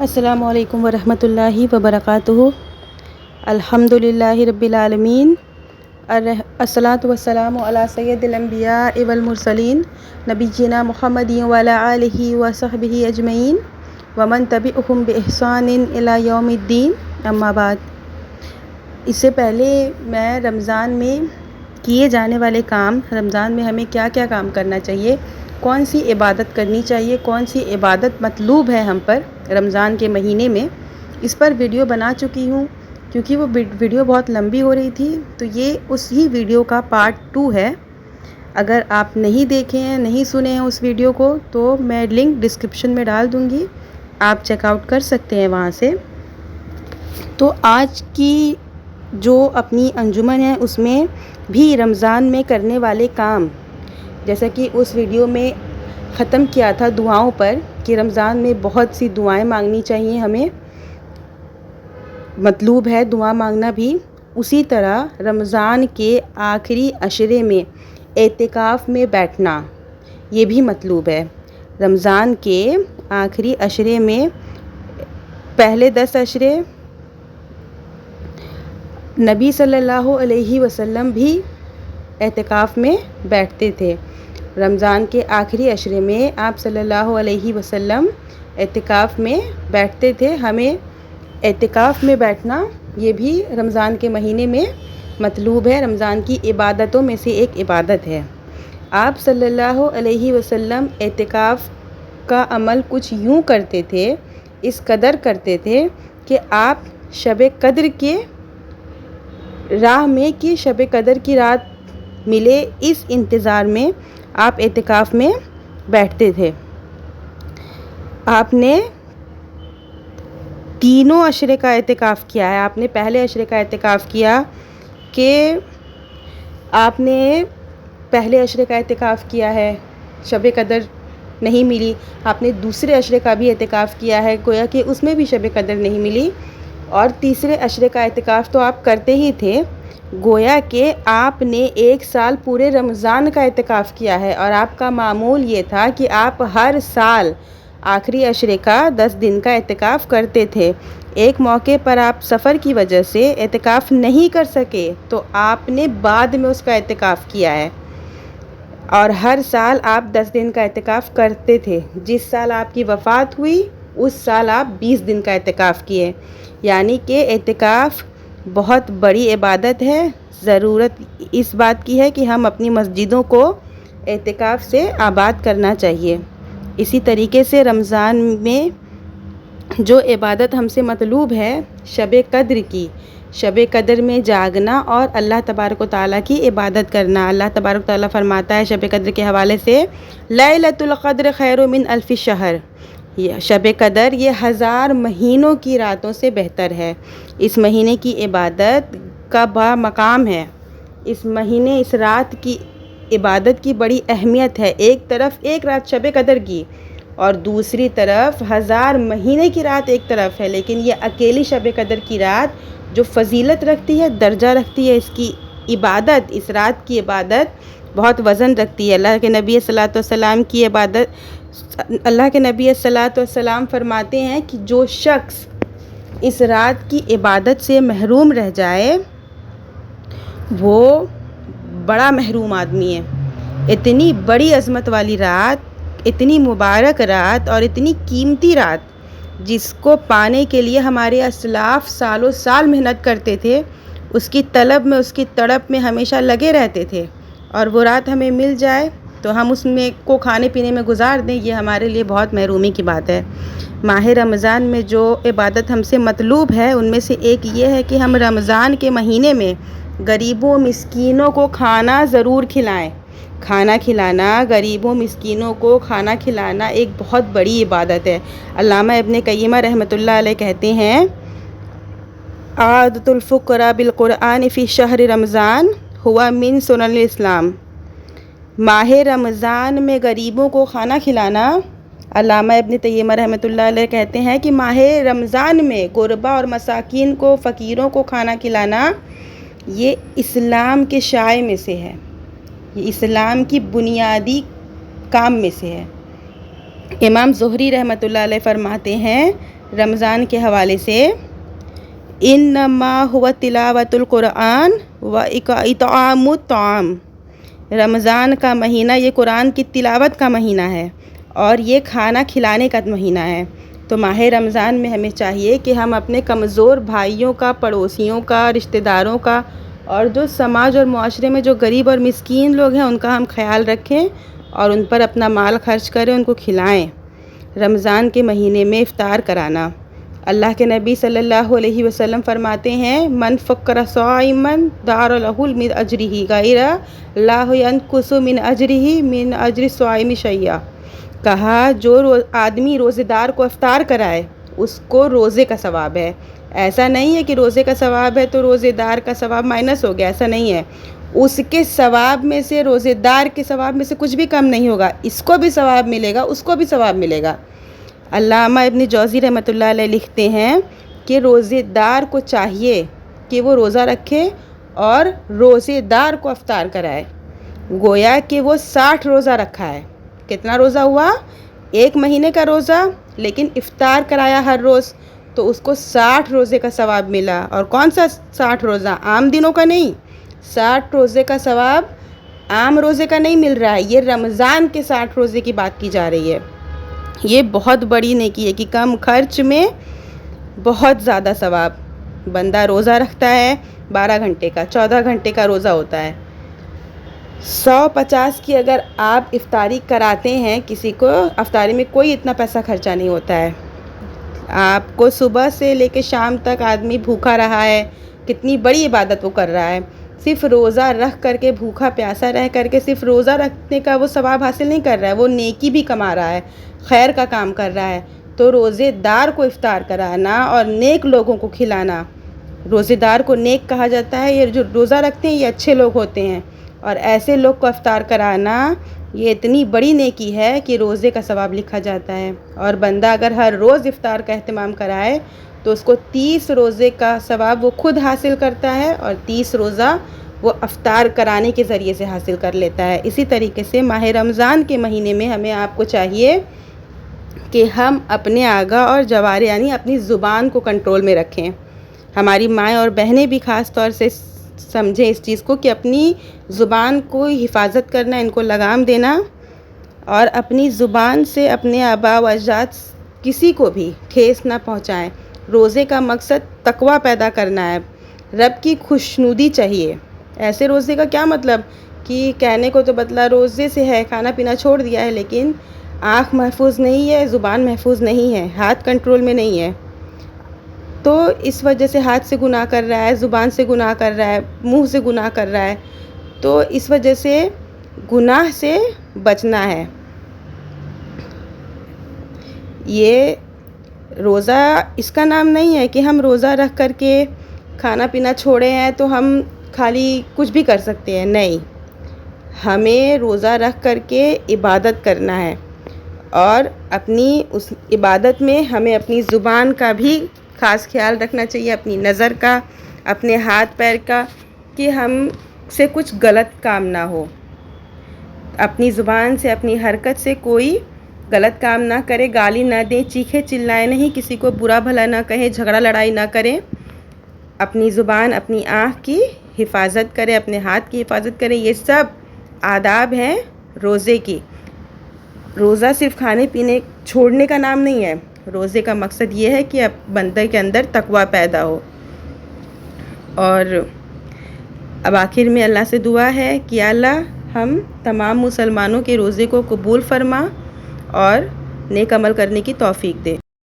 السلام علیکم ورحمۃ اللہ وبرکاتہ۔ الحمد للہ رب العالمین، الصلاۃ والسلام علی سید الانبیاء والمرسلین نبینا محمد وعلی آلہ وصحبہ اجمعین ومن تبعہم بإحسان الی یوم الدین، اما بعد۔ اس سے پہلے میں رمضان میں کیے جانے والے کام، رمضان میں ہمیں کیا کیا کام کرنا چاہیے، کون سی عبادت کرنی چاہیے، کون سی عبادت مطلوب ہے ہم پر رمضان کے مہینے میں، اس پر ویڈیو بنا چکی ہوں۔ کیونکہ وہ ویڈیو بہت لمبی ہو رہی تھی تو یہ اسی ویڈیو کا پارٹ 2 ہے۔ اگر آپ نہیں دیکھے ہیں، نہیں سنے ہیں اس ویڈیو کو، تو میں لنک ڈسکرپشن میں ڈال دوں گی، آپ چیک آؤٹ کر سکتے ہیں وہاں سے۔ تو آج کی جو اپنی انجمن ہے اس میں بھی رمضان میں کرنے والے کام، جیسا کہ اس ویڈیو میں ختم کیا تھا دعاؤں پر کہ رمضان میں بہت سی دعائیں مانگنی چاہیے ہمیں، مطلوب ہے دعا مانگنا بھی۔ اسی طرح رمضان کے آخری عشرے میں اعتکاف میں بیٹھنا، یہ بھی مطلوب ہے۔ رمضان کے آخری عشرے میں پہلے 10 عشرے نبی صلی اللہ علیہ وسلم بھی اعتکاف میں بیٹھتے تھے۔ رمضان کے آخری عشرے میں آپ صلی اللہ علیہ وسلم اعتکاف میں بیٹھتے تھے۔ ہمیں اعتکاف میں بیٹھنا یہ بھی رمضان کے مہینے میں مطلوب ہے، رمضان کی عبادتوں میں سے ایک عبادت ہے۔ آپ صلی اللہ علیہ وسلم اعتکاف کا عمل کچھ یوں کرتے تھے، اس قدر کرتے تھے کہ آپ شب قدر کے راہ میں کہ شب قدر کی رات ملے، اس انتظار میں آپ اعتکاف میں بیٹھتے تھے۔ آپ نے تینوں عشرے کا اعتکاف کیا ہے۔ آپ نے پہلے عشرے کا اعتکاف کیا کہ آپ نے پہلے عشرے کا اعتکاف کیا ہے، شب قدر نہیں ملی۔ آپ نے دوسرے عشرے کا بھی اعتکاف کیا ہے، گویا کہ اس میں بھی شب قدر نہیں ملی، اور تیسرے عشرے کا اعتکاف تو آپ کرتے ہی تھے، گویا کہ آپ نے 1 سال پورے رمضان کا اعتکاف کیا ہے۔ اور آپ کا معمول یہ تھا کہ آپ ہر سال آخری عشرے کا 10 دن کا اعتکاف کرتے تھے۔ ایک موقع پر آپ سفر کی وجہ سے اعتکاف نہیں کر سکے تو آپ نے بعد میں اس کا اعتکاف کیا ہے، اور ہر سال آپ 10 دن کا اعتکاف کرتے تھے۔ جس سال آپ کی وفات ہوئی اس سال آپ 20 دن کا اعتکاف کیے، یعنی کہ اعتکاف بہت بڑی عبادت ہے۔ ضرورت اس بات کی ہے کہ ہم اپنی مسجدوں کو اعتکاف سے آباد کرنا چاہیے۔ اسی طریقے سے رمضان میں جو عبادت ہم سے مطلوب ہے شب قدر کی، شب قدر میں جاگنا اور اللہ تبارک و تعالیٰ کی عبادت کرنا۔ اللہ تبارک و تعالیٰ فرماتا ہے شب قدر کے حوالے سے، لیلۃ القدر خیر من الف شہر، شب قدر یہ 1000 مہینوں کی راتوں سے بہتر ہے۔ اس مہینے کی عبادت کا بڑا مقام ہے، اس مہینے اس رات کی عبادت کی بڑی اہمیت ہے۔ ایک طرف ایک رات شب قدر کی اور دوسری طرف 1000 مہینے کی رات ایک طرف ہے، لیکن یہ اکیلی شب قدر کی رات جو فضیلت رکھتی ہے، درجہ رکھتی ہے، اس کی عبادت، اس رات کی عبادت بہت وزن رکھتی ہے۔ اللہ کے نبی صلی اللہ علیہ وسلم کی عبادت، اللہ کے نبی صلی اللہ علیہ وسلم فرماتے ہیں کہ جو شخص اس رات کی عبادت سے محروم رہ جائے وہ بڑا محروم آدمی ہے۔ اتنی بڑی عظمت والی رات، اتنی مبارک رات اور اتنی قیمتی رات، جس کو پانے کے لیے ہمارے اسلاف سالوں سال محنت کرتے تھے، اس کی طلب میں، اس کی تڑپ میں ہمیشہ لگے رہتے تھے، اور وہ رات ہمیں مل جائے تو ہم اس میں کو کھانے پینے میں گزار دیں، یہ ہمارے لیے بہت محرومی کی بات ہے۔ ماہ رمضان میں جو عبادت ہم سے مطلوب ہے ان میں سے ایک یہ ہے کہ ہم رمضان کے مہینے میں غریبوں مسکینوں کو کھانا ضرور کھلائیں۔ کھانا کھلانا، غریبوں مسکینوں کو کھانا کھلانا ایک بہت بڑی عبادت ہے۔ علامہ ابن قیمہ رحمۃ اللہ علیہ کہتے ہیں، عادت الفقراء بالقرآن فی شہر رمضان ہوا من سنن الاسلام۔ ماہ رمضان میں غریبوں کو کھانا کھلانا، علامہ ابن قیمہ رحمۃ اللہ علیہ کہتے ہیں کہ ماہ رمضان میں غربا اور مساکین کو، فقیروں کو کھانا کھلانا یہ اسلام کے شعائع میں سے ہے، یہ اسلام کی بنیادی کام میں سے ہے۔ امام زہری رحمۃ اللہ علیہ فرماتے ہیں، رمضان کے حوالے سے، انما هو تلاوت القرآن و اطعام الطعام، رمضان کا مہینہ یہ قرآن کی تلاوت کا مہینہ ہے اور یہ کھانا کھلانے کا مہینہ ہے۔ تو ماہ رمضان میں ہمیں چاہیے کہ ہم اپنے کمزور بھائیوں کا، پڑوسیوں کا، رشتہ داروں کا اور جو سماج اور معاشرے میں جو غریب اور مسکین لوگ ہیں ان کا ہم خیال رکھیں اور ان پر اپنا مال خرچ کریں، ان کو کھلائیں۔ رمضان کے مہینے میں افطار کرانا، اللہ کے نبی صلی اللہ علیہ وسلم فرماتے ہیں، من فکر صائما دار لہ من اجرہ غیر لا ینقص من اجرہ من اجر الصائم شیئا، کہا جو آدمی روزے دار کو افطار کرائے اس کو روزے کا ثواب ہے۔ ایسا نہیں ہے کہ روزے کا ثواب ہے تو روزے دار کا ثواب مائنس ہو گیا، ایسا نہیں ہے، اس کے ثواب میں سے، روزے دار کے ثواب میں سے کچھ بھی کم نہیں ہوگا، اس کو بھی ثواب ملے گا، اس کو بھی ثواب ملے گا۔ علامہ ابن جوزی رحمۃ اللہ علیہ لکھتے ہیں کہ روزے دار کو چاہیے کہ وہ روزہ رکھے اور روزے دار کو افطار کرائے، گویا کہ وہ 60 روزہ رکھا ہے۔ کتنا روزہ ہوا؟ 1 مہینے کا روزہ، لیکن افطار کرایا ہر روز تو اس کو 60 روزے کا ثواب ملا۔ اور کون سا 60 روزہ؟ عام دنوں کا نہیں، 60 روزے کا ثواب عام روزے کا نہیں مل رہا ہے، یہ رمضان کے 60 روزے کی بات کی جا رہی ہے۔ یہ بہت بڑی نیکی ہے کہ کم خرچ میں بہت زیادہ ثواب۔ بندہ روزہ رکھتا ہے 12 گھنٹے کا، 14 گھنٹے کا روزہ ہوتا ہے، 150 کی اگر آپ افطاری کراتے ہیں کسی کو، افطاری میں کوئی اتنا پیسہ خرچہ نہیں ہوتا ہے۔ آپ کو صبح سے لے کے شام تک آدمی بھوکا رہا ہے، کتنی بڑی عبادت وہ کر رہا ہے، صرف روزہ رکھ کر کے، بھوکا پیاسا رہ کر کے صرف روزہ رکھنے کا وہ ثواب حاصل نہیں کر رہا ہے، وہ نیکی بھی کما رہا ہے، خیر کا کام کر رہا ہے۔ تو روزے دار کو افطار کرانا اور نیک لوگوں کو کھلانا، روزے دار کو نیک کہا جاتا ہے، یہ جو روزہ رکھتے ہیں یہ اچھے لوگ ہوتے ہیں، اور ایسے لوگ کو افطار کرانا یہ اتنی بڑی نیکی ہے کہ روزے کا ثواب لکھا جاتا ہے۔ اور بندہ اگر ہر روز افطار کا اہتمام کرائے تو اس کو 30 روزے کا ثواب وہ خود حاصل کرتا ہے اور 30 روزہ وہ افطار کرانے کے ذریعے سے حاصل کر لیتا ہے۔ اسی طریقے سے ماہ رمضان کے مہینے میں ہمیں آپ کو چاہیے کہ ہم اپنے آگا اور جوارے یعنی اپنی زبان کو کنٹرول میں رکھیں۔ ہماری مائیں اور بہنیں بھی خاص طور سے سمجھیں اس چیز کو کہ اپنی زبان کو حفاظت کرنا، ان کو لگام دینا، اور اپنی زبان سے اپنے آباء و اجداد کسی کو بھی ٹھیس نہ پہنچائیں۔ روزے کا مقصد تقویٰ پیدا کرنا ہے، رب کی خوشنودی چاہیے۔ ایسے روزے کا کیا مطلب کہ کہنے کو تو بدلا روزے سے ہے، کھانا پینا چھوڑ دیا ہے، لیکن آنکھ محفوظ نہیں ہے، زبان محفوظ نہیں ہے، ہاتھ کنٹرول میں نہیں ہے، تو اس وجہ سے ہاتھ سے گناہ کر رہا ہے، زبان سے گناہ کر رہا ہے، منہ سے گناہ کر رہا ہے، تو اس وجہ سے گناہ سے بچنا ہے۔ یہ روزہ اس کا نام نہیں ہے کہ ہم روزہ رکھ کر کے کھانا پینا چھوڑے ہیں تو ہم خالی کچھ بھی کر سکتے ہیں، نہیں، ہمیں روزہ رکھ کر کے عبادت کرنا ہے، اور اپنی اس عبادت میں ہمیں اپنی زبان کا بھی خاص خیال رکھنا چاہیے، اپنی نظر کا، اپنے ہاتھ پیر کا، کہ ہم سے کچھ غلط کام نہ ہو، اپنی زبان سے، اپنی حرکت سے کوئی غلط کام نہ کرے، گالی نہ دیں، چیخے چلائے نہیں، کسی کو برا بھلا نہ کہیں، جھگڑا لڑائی نہ کریں، اپنی زبان، اپنی آنکھ کی حفاظت کریں، اپنے ہاتھ کی حفاظت کریں۔ یہ سب آداب ہیں روزے کی۔ روزہ صرف کھانے پینے چھوڑنے کا نام نہیں ہے، روزے کا مقصد یہ ہے کہ بندے کے اندر تقویٰ پیدا ہو۔ اور اب آخر میں اللہ سے دعا ہے کہ یا اللہ ہم تمام مسلمانوں کے روزے کو قبول فرما اور نیک عمل کرنے کی توفیق دے۔